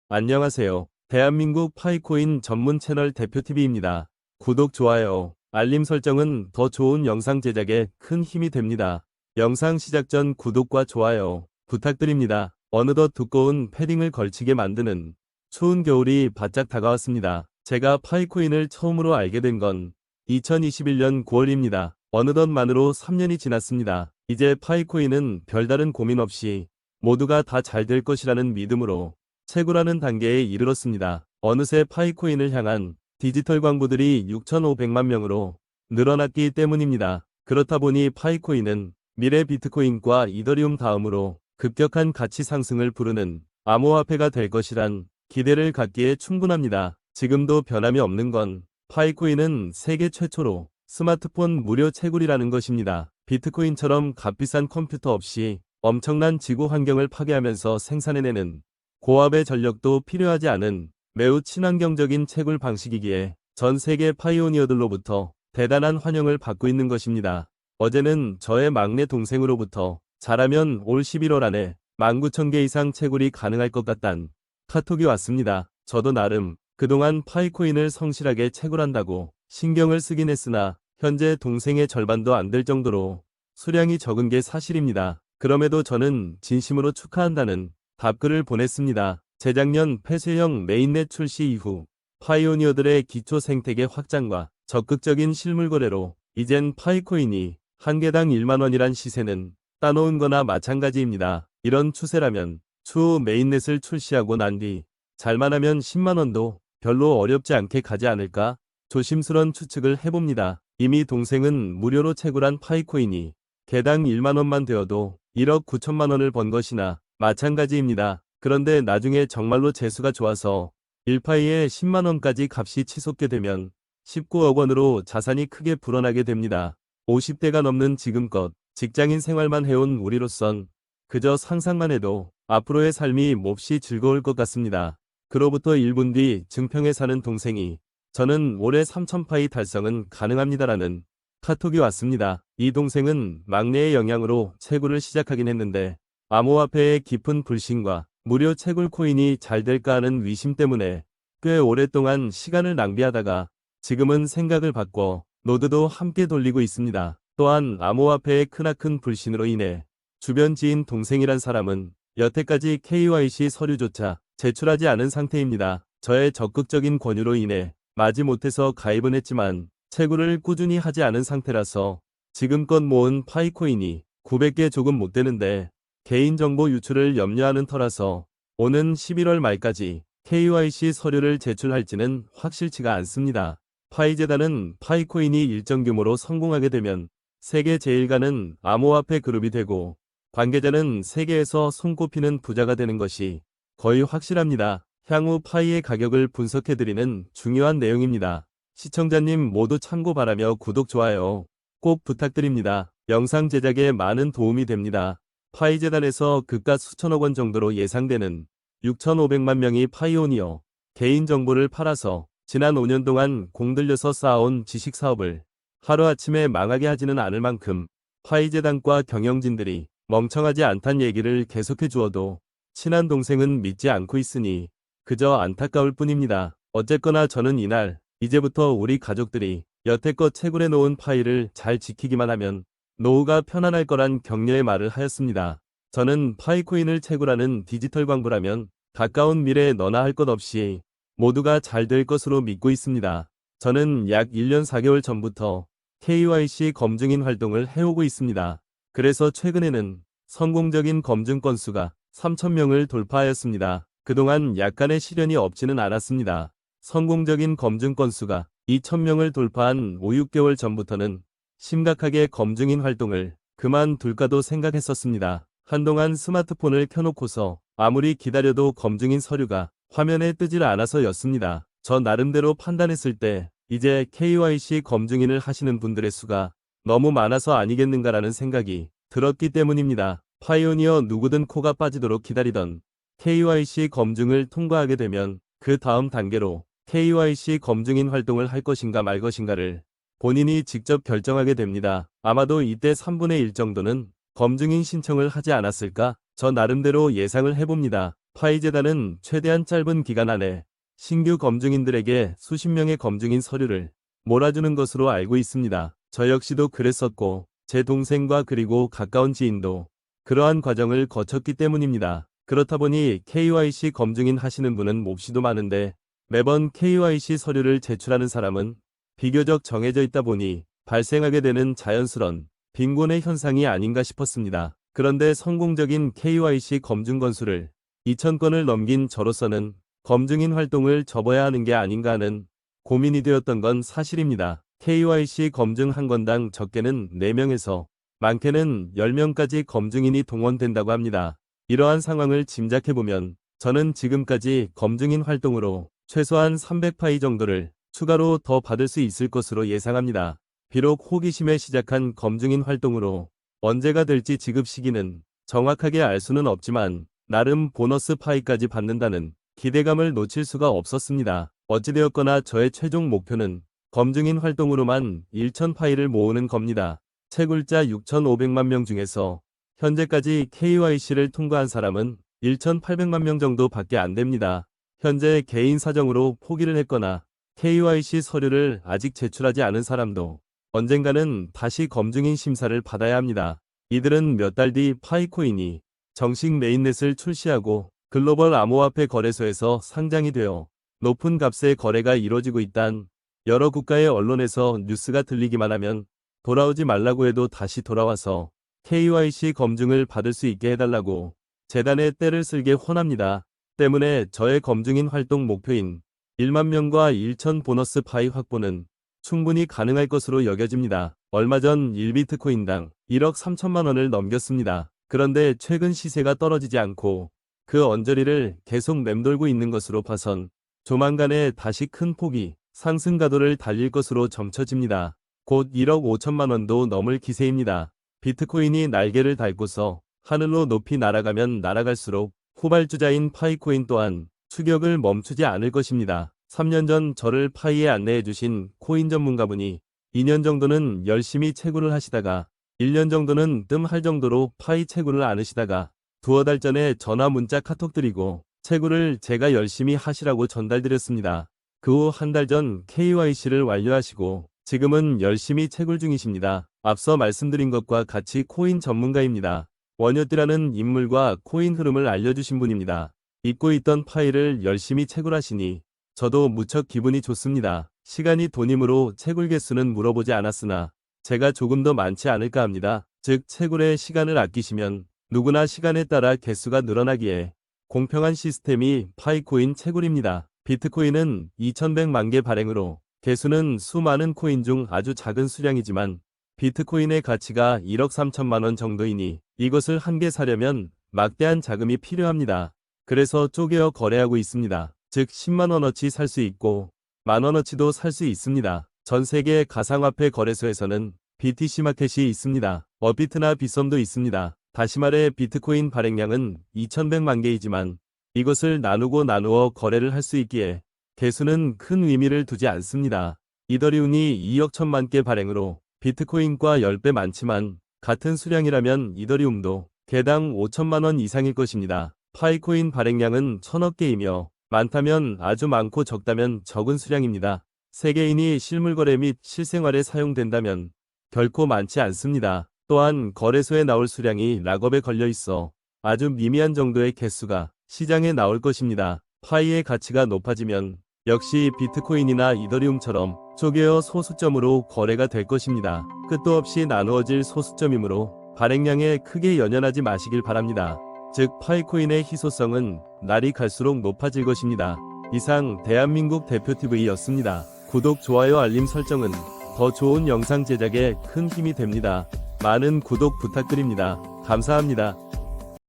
안녕하세요. 대한민국 파이코인 전문 채널 대표TV입니다. 구독, 좋아요, 알림 설정은 더 좋은 영상 제작에 큰 힘이 됩니다. 영상 시작 전 구독과 좋아요 부탁드립니다. 어느덧 두꺼운 패딩을 걸치게 만드는 추운 겨울이 바짝 다가왔습니다. 제가 파이코인을 처음으로 알게 된 건 2021년 9월입니다. 어느덧 만으로 3년이 지났습니다. 이제 파이코인은 별다른 고민 없이 모두가 다 잘 될 것이라는 믿음으로 채굴하는 단계에 이르렀습니다. 어느새 파이코인을 향한 디지털 광부들이 6,500만 명으로 늘어났기 때문입니다. 그렇다 보니 파이코인은 미래 비트코인과 이더리움 다음으로 급격한 가치 상승을 부르는 암호화폐가 될 것이란 기대를 갖기에 충분합니다. 지금도 변함이 없는 건 파이코인은 세계 최초로 스마트폰 무료 채굴이라는 것입니다. 비트코인처럼 값비싼 컴퓨터 없이 엄청난 지구 환경을 파괴하면서 생산해내는 고압의 전력도 필요하지 않은 매우 친환경적인 채굴 방식이기에 전 세계 파이오니어들로부터 대단한 환영을 받고 있는 것입니다. 어제는 저의 막내 동생으로부터 잘하면 올 11월 안에 19,000개 이상 채굴이 가능할 것 같단 카톡이 왔습니다. 저도 나름 그동안 파이코인을 성실하게 채굴한다고 신경을 쓰긴 했으나 현재 동생의 절반도 안 될 정도로 수량이 적은 게 사실입니다. 그럼에도 저는 진심으로 축하한다는 답글을 보냈습니다. 재작년 폐쇄형 메인넷 출시 이후 파이오니어들의 기초 생태계 확장과 적극적인 실물 거래로 이젠 파이코인이 한 개당 1만 원이란 시세는 따놓은 거나 마찬가지입니다. 이런 추세라면 추후 메인넷을 출시하고 난 뒤 잘만 하면 10만 원도 별로 어렵지 않게 가지 않을까 조심스런 추측을 해봅니다. 이미 동생은 무료로 채굴한 파이코인이 개당 1만 원만 되어도 1억 9천만 원을 번 것이나 마찬가지입니다. 그런데 나중에 정말로 재수가 좋아서 1파이에 10만 원까지 값이 치솟게 되면 19억 원으로 자산이 크게 불어나게 됩니다. 50대가 넘는 지금껏 직장인 생활만 해온 우리로선 그저 상상만 해도 앞으로의 삶이 몹시 즐거울 것 같습니다. 그로부터 1분 뒤 증평에 사는 동생이 저는 올해 3,000파이 달성은 가능합니다라는 카톡이 왔습니다. 이 동생은 막내의 영향으로 채굴을 시작하긴 했는데 암호화폐의 깊은 불신과 무료 채굴 코인이 잘 될까 하는 위심 때문에 꽤 오랫동안 시간을 낭비하다가 지금은 생각을 바꿔 노드도 함께 돌리고 있습니다. 또한 암호화폐의 크나큰 불신으로 인해 주변 지인 동생이란 사람은 여태까지 KYC 서류조차 제출하지 않은 상태입니다. 저의 적극적인 권유로 인해 마지못해서 가입은 했지만 채굴을 꾸준히 하지 않은 상태라서 지금껏 모은 파이코인이 900개 조금 못 되는데 개인정보 유출을 염려하는 터라서 오는 11월 말까지 KYC 서류를 제출할지는 확실치가 않습니다. 파이재단은 파이코인이 일정 규모로 성공하게 되면 세계 제일가는 암호화폐 그룹이 되고 관계자는 세계에서 손꼽히는 부자가 되는 것이 거의 확실합니다. 향후 파이의 가격을 분석해드리는 중요한 내용입니다. 시청자님 모두 참고 바라며 구독, 좋아요 꼭 부탁드립니다. 영상 제작에 많은 도움이 됩니다. 파이재단에서 그깟 수천억 원 정도로 예상되는 6,500만 명이 파이오니어 개인정보를 팔아서 지난 5년 동안 공들여서 쌓아온 지식사업을 하루아침에 망하게 하지는 않을 만큼 파이재단과 경영진들이 멍청하지 않단 얘기를 계속해 주어도 친한 동생은 믿지 않고 있으니 그저 안타까울 뿐입니다. 어쨌거나 저는 이날 이제부터 우리 가족들이 여태껏 채굴해 놓은 파이를 잘 지키기만 하면 노후가 편안할 거란 격려의 말을 하였습니다. 저는 파이코인을 채굴하는 디지털 광부라면 가까운 미래에 너나 할 것 없이 모두가 잘 될 것으로 믿고 있습니다. 저는 약 1년 4개월 전부터 KYC 검증인 활동을 해오고 있습니다. 그래서 최근에는 성공적인 검증 건수가 3,000명을 돌파하였습니다. 그동안 약간의 시련이 없지는 않았습니다. 성공적인 검증 건수가 2,000명을 돌파한 5, 6개월 전부터는 심각하게 검증인 활동을 그만둘까도 생각했었습니다. 한동안 스마트폰을 켜놓고서 아무리 기다려도 검증인 서류가 화면에 뜨질 않아서였습니다. 저 나름대로 판단했을 때 이제 KYC 검증인을 하시는 분들의 수가 너무 많아서 아니겠는가라는 생각이 들었기 때문입니다. 파이오니어 누구든 코가 빠지도록 기다리던 KYC 검증을 통과하게 되면 그 다음 단계로 KYC 검증인 활동을 할 것인가 말 것인가를 본인이 직접 결정하게 됩니다. 아마도 이때 3분의 1 정도는 검증인 신청을 하지 않았을까? 저 나름대로 예상을 해봅니다. 파이재단은 최대한 짧은 기간 안에 신규 검증인들에게 수십 명의 검증인 서류를 몰아주는 것으로 알고 있습니다. 저 역시도 그랬었고 제 동생과 그리고 가까운 지인도 그러한 과정을 거쳤기 때문입니다. 그렇다 보니 KYC 검증인 하시는 분은 몹시도 많은데 매번 KYC 서류를 제출하는 사람은 비교적 정해져 있다 보니 발생하게 되는 자연스런 빈곤의 현상이 아닌가 싶었습니다. 그런데 성공적인 KYC 검증 건수를 2,000건을 넘긴 저로서는 검증인 활동을 접어야 하는 게 아닌가 하는 고민이 되었던 건 사실입니다. KYC 검증 한 건당 적게는 4명에서 많게는 10명까지 검증인이 동원된다고 합니다. 이러한 상황을 짐작해보면 저는 지금까지 검증인 활동으로 최소한 300파이 정도를 추가로 더 받을 수 있을 것으로 예상합니다. 비록 호기심에 시작한 검증인 활동으로 언제가 될지 지급 시기는 정확하게 알 수는 없지만 나름 보너스 파이까지 받는다는 기대감을 놓칠 수가 없었습니다. 어찌되었거나 저의 최종 목표는 검증인 활동으로만 1,000파이를 모으는 겁니다. 채굴자 6,500만 명 중에서 현재까지 KYC를 통과한 사람은 1,800만 명 정도밖에 안 됩니다. 현재 개인 사정으로 포기를 했거나 KYC 서류를 아직 제출하지 않은 사람도 언젠가는 다시 검증인 심사를 받아야 합니다. 이들은 몇 달 뒤 파이코인이 정식 메인넷을 출시하고 글로벌 암호화폐 거래소에서 상장이 되어 높은 값의 거래가 이루어지고 있단 여러 국가의 언론에서 뉴스가 들리기만 하면 돌아오지 말라고 해도 다시 돌아와서 KYC 검증을 받을 수 있게 해달라고 재단에 떼를 쓸게 혼합니다. 때문에 저의 검증인 활동 목표인 1만 명과 1,000 보너스 파이 확보는 충분히 가능할 것으로 여겨집니다. 얼마 전 1비트코인당 1억 3천만 원을 넘겼습니다. 그런데 최근 시세가 떨어지지 않고 그 언저리를 계속 맴돌고 있는 것으로 봐선 조만간에 다시 큰 폭이 상승 가도를 달릴 것으로 점쳐집니다. 곧 1억 5천만 원도 넘을 기세입니다. 비트코인이 날개를 달고서 하늘로 높이 날아가면 날아갈수록 후발주자인 파이코인 또한 추격을 멈추지 않을 것입니다. 3년 전 저를 파이에 안내해 주신 코인 전문가분이 2년 정도는 열심히 채굴을 하시다가 1년 정도는 뜸할 정도로 파이 채굴을 안 하시다가 두어 달 전에 전화 문자 카톡 드리고 채굴을 제가 열심히 하시라고 전달드렸습니다. 그 후 한 달 전 KYC를 완료하시고 지금은 열심히 채굴 중이십니다. 앞서 말씀드린 것과 같이 코인 전문가입니다. 원효띠라는 인물과 코인 흐름을 알려주신 분입니다. 잊고 있던 파일을 열심히 채굴하시니 저도 무척 기분이 좋습니다. 시간이 돈이므로 채굴 개수는 물어보지 않았으나 제가 조금 더 많지 않을까 합니다. 즉 채굴에 시간을 아끼시면 누구나 시간에 따라 개수가 늘어나기에 공평한 시스템이 파이코인 채굴입니다. 비트코인은 2100만 개 발행으로 개수는 수많은 코인 중 아주 작은 수량이지만 비트코인의 가치가 1억 3천만 원 정도이니 이것을 한 개 사려면 막대한 자금이 필요합니다. 그래서 쪼개어 거래하고 있습니다. 즉 10만 원어치 살 수 있고 만 원어치도 살 수 있습니다. 전 세계 가상화폐 거래소에서는 BTC 마켓이 있습니다. 업비트나 빗썸도 있습니다. 다시 말해 비트코인 발행량은 2100만 개이지만 이것을 나누어 거래를 할 수 있기에 개수는 큰 의미를 두지 않습니다. 이더리움이 2억 1천만 개 발행으로 비트코인과 10배 많지만 같은 수량이라면 이더리움도 개당 5천만 원 이상일 것입니다. 파이코인 발행량은 1000억 개이며 많다면 아주 많고 적다면 적은 수량입니다. 세계인이 실물거래 및 실생활에 사용된다면 결코 많지 않습니다. 또한 거래소에 나올 수량이 락업에 걸려 있어 아주 미미한 정도의 개수가 시장에 나올 것입니다. 파이의 가치가 높아지면 역시 비트코인이나 이더리움처럼 쪼개어 소수점으로 거래가 될 것입니다. 끝도 없이 나누어질 소수점이므로 발행량에 크게 연연하지 마시길 바랍니다. 즉 파이코인의 희소성은 날이 갈수록 높아질 것입니다. 이상 대한민국 대표TV였습니다. 구독, 좋아요, 알림 설정은 더 좋은 영상 제작에 큰 힘이 됩니다. 많은 구독 부탁드립니다. 감사합니다.